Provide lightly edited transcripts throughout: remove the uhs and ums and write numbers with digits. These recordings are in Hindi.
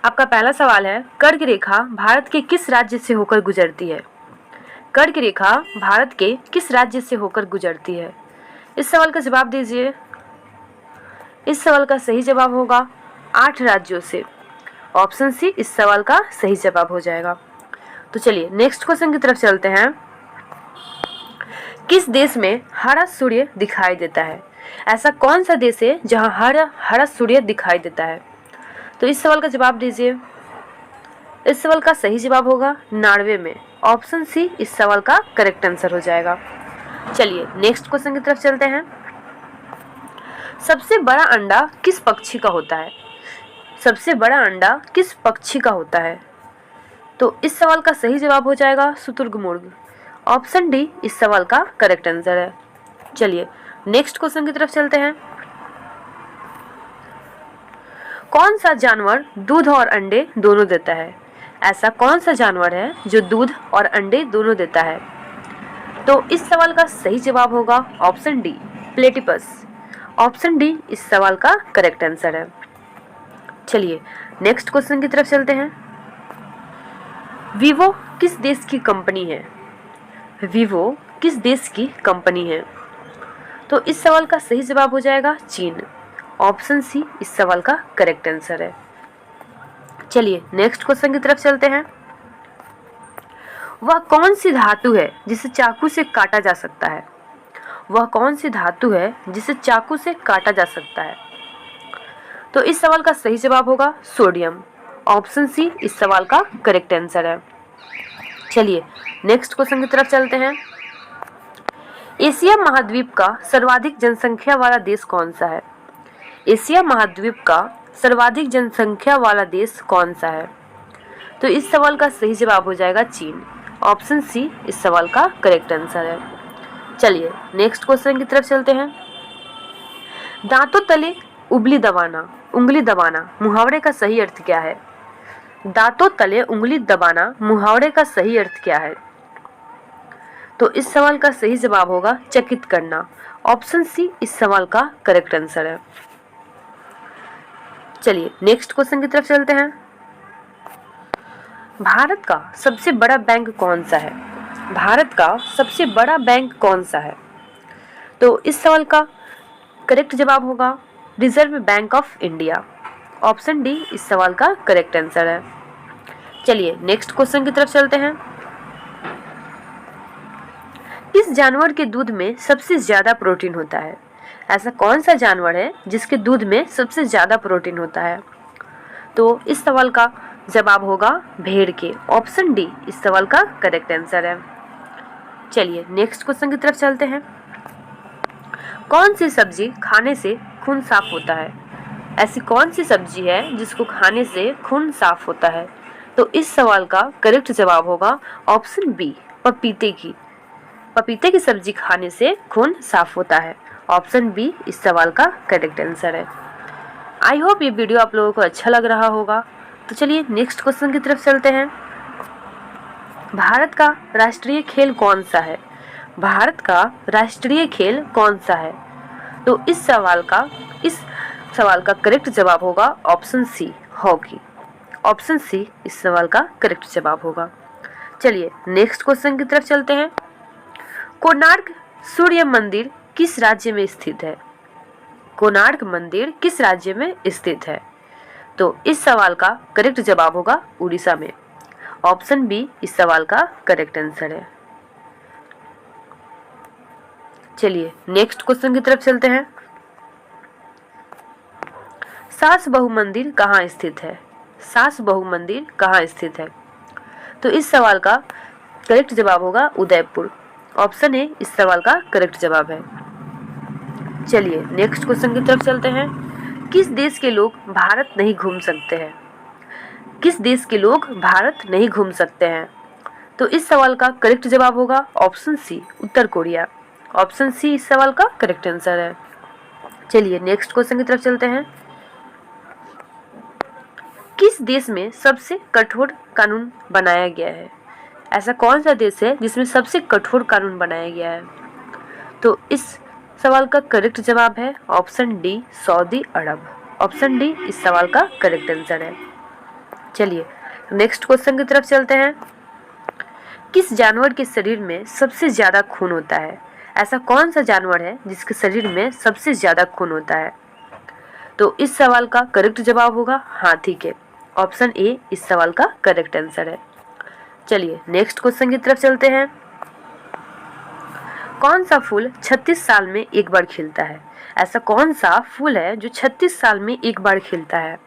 आपका पहला सवाल है, कर्क रेखा भारत के किस राज्य से होकर गुजरती है? कर्क रेखा भारत के किस राज्य से होकर गुजरती है? इस सवाल का जवाब दीजिए। इस सवाल का सही जवाब होगा 8 राज्यों से। ऑप्शन सी इस सवाल का सही जवाब हो जाएगा। तो चलिए नेक्स्ट क्वेश्चन की तरफ चलते हैं। किस देश में हरा सूर्य दिखाई देता है? ऐसा कौन सा देश है जहां हरा सूर्य दिखाई देता है? तो इस सवाल का जवाब दीजिए। इस सवाल का सही जवाब होगा नॉर्वे में। ऑप्शन सी इस सवाल का करेक्ट आंसर हो जाएगा। चलिए नेक्स्ट क्वेश्चन की तरफ चलते हैं। सबसे बड़ा अंडा किस पक्षी का होता है? सबसे बड़ा अंडा किस पक्षी का होता है? तो इस सवाल का सही जवाब हो जाएगा शुतुरमुर्ग। ऑप्शन डी इस सवाल का करेक्ट आंसर है। चलिए नेक्स्ट क्वेश्चन की तरफ चलते हैं। कौन सा जानवर दूध और अंडे दोनों देता है? ऐसा कौन सा जानवर है जो दूध और अंडे दोनों देता है? तो इस सवाल का सही जवाब होगा option D platypus. Option D इस सवाल का करेक्ट आंसर है। चलिए नेक्स्ट क्वेश्चन की तरफ चलते हैं। वीवो किस देश की कंपनी है? वीवो किस देश की कंपनी है? तो इस सवाल का सही जवाब हो जाएगा चीन। ऑप्शन सी इस सवाल का करेक्ट आंसर है। चलिए नेक्स्ट क्वेश्चन की तरफ चलते हैं। वह कौन सी धातु है जिसे चाकू से काटा जा सकता है? वह कौन सी धातु है जिसे चाकू से काटा जा सकता है? तो इस सवाल का सही जवाब होगा सोडियम। ऑप्शन सी इस सवाल का करेक्ट आंसर है। चलिए नेक्स्ट क्वेश्चन की तरफ चलते हैं। एशिया महाद्वीप का सर्वाधिक जनसंख्या वाला देश कौन सा है? एशिया महाद्वीप का सर्वाधिक जनसंख्या वाला देश कौन सा है? तो इस सवाल का सही जवाब हो जाएगा चीन। ऑप्शन सी इस सवाल का करेक्ट आंसर है। चलिए नेक्स्ट क्वेश्चन की तरफ चलते हैं। दांतों तले उंगली दबाना मुहावरे का सही अर्थ क्या है? दांतों तले उंगली दबाना मुहावरे का सही अर्थ क्या है? तो इस सवाल का सही जवाब होगा चकित करना। ऑप्शन सी इस सवाल का करेक्ट आंसर है। चलिए नेक्स्ट क्वेश्चन की तरफ चलते हैं। भारत का सबसे बड़ा बैंक कौन सा है? भारत का सबसे बड़ा बैंक कौन सा है? तो इस सवाल का करेक्ट जवाब होगा reserve bank of India. Option D इस सवाल का करेक्ट आंसर है। चलिए नेक्स्ट क्वेश्चन की तरफ चलते हैं। किस जानवर के दूध में सबसे ज्यादा प्रोटीन होता है? ऐसा कौन सा जानवर है जिसके दूध में सबसे ज्यादा प्रोटीन होता है? तो इस सवाल का जवाब होगा भेड़ के। ऑप्शन डी इस सवाल का करेक्ट आंसर है। चलिए नेक्स्ट क्वेश्चन की तरफ चलते हैं। कौन सी सब्जी खाने से खून साफ होता है? ऐसी कौन सी सब्जी है जिसको खाने से खून साफ होता है? तो इस सवाल का करेक्ट जवाब होगा ऑप्शन बी पपीते की। पपीते की सब्जी खाने से खून साफ होता है। ऑप्शन बी इस सवाल का करेक्ट आंसर है। आई होप ये वीडियो आप लोगों को अच्छा लग रहा होगा। तो चलिए नेक्स्ट क्वेश्चन की तरफ चलते हैं। भारत का राष्ट्रीय खेल कौन सा है? भारत का राष्ट्रीय खेल कौन सा है? तो इस सवाल का करेक्ट जवाब होगा option C hockey. Option C इस सवाल का करेक्ट जवाब होगा। चलिए नेक्स्ट क्वेश्चन की तरफ चलते हैं। कोणार्क सूर्य मंदिर किस राज्य में स्थित है? कोणार्क मंदिर किस राज्य में स्थित है? तो इस सवाल का करेक्ट जवाब होगा उड़ीसा में। ऑप्शन बी इस सवाल का करेक्ट आंसर है। चलिए नेक्स्ट क्वेश्चन की तरफ चलते हैं। सास बहु मंदिर कहाँ स्थित है? सास बहु मंदिर कहाँ स्थित है? तो इस सवाल का करेक्ट जवाब होगा उदयपुर। ऑप्शन ए इस सवाल का करेक्ट जवाब है। चलिए नेक्स्ट क्वेश्चन की तरफ चलते हैं। किस देश के लोग भारत नहीं घूम सकते हैं? किस देश के लोग भारत नहीं घूम सकते हैं? तो इस सवाल का करेक्ट जवाब होगा ऑप्शन सी उत्तर कोरिया। ऑप्शन सी इस सवाल का करेक्ट आंसर है। चलिए नेक्स्ट क्वेश्चन की तरफ चलते हैं। किस देश में सबसे कठोर कानून बनाया गया है? ऐसा कौन सा देश है जिसमें सबसे कठोर कानून बनाया गया है? तो इस सवाल का करेक्ट जवाब है ऑप्शन डी सऊदी अरब। ऑप्शन डी इस सवाल का करेक्ट आंसर है। चलिए नेक्स्ट क्वेश्चन की तरफ चलते हैं। किस जानवर के शरीर में सबसे ज्यादा खून होता है? ऐसा कौन सा जानवर है जिसके शरीर में सबसे ज्यादा खून होता है? तो इस सवाल का करेक्ट जवाब होगा हाथी के। ऑप्शन ए इस सवाल का करेक्ट आंसर है। चलिए नेक्स्ट क्वेश्चन की तरफ चलते हैं। कौन सा फूल 36 साल में एक बार खिलता है? ऐसा कौन सा फूल है जो 36 साल में एक बार खिलता है?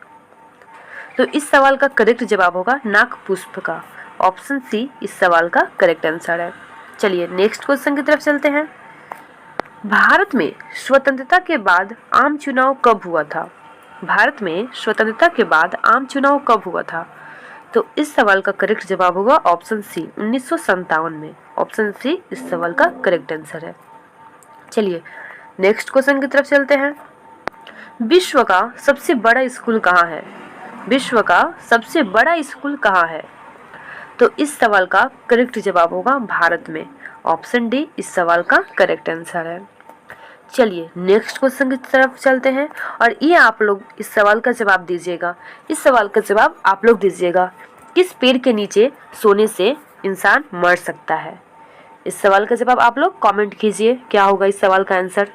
तो इस सवाल का करेक्ट जवाब होगा नाक पुष्प का। ऑप्शन सी इस सवाल का करेक्ट आंसर है। चलिए नेक्स्ट क्वेश्चन की तरफ चलते हैं। भारत में स्वतंत्रता के बाद आम चुनाव कब हुआ था? भारत में स्वतंत्रता के बाद आम चुनाव कब हुआ था? तो इस सवाल का करेक्ट जवाब होगा ऑप्शन सी 1957 में। ऑप्शन सी इस सवाल का करेक्ट आंसर है। चलिए नेक्स्ट क्वेश्चन की तरफ चलते हैं। विश्व का सबसे बड़ा स्कूल कहाँ है? विश्व का सबसे बड़ा स्कूल कहाँ है? तो इस सवाल का करेक्ट जवाब होगा भारत में। ऑप्शन डी इस सवाल का करेक्ट आंसर है। चलिए नेक्स्ट क्वेश्चन की तरफ चलते हैं और ये आप लोग इस सवाल का जवाब दीजिएगा। इस सवाल का जवाब आप लोग दीजिएगा। किस पेड़ के नीचे सोने से इंसान मर सकता है? इस सवाल का जवाब आप लोग कमेंट कीजिए क्या होगा इस सवाल का आंसर।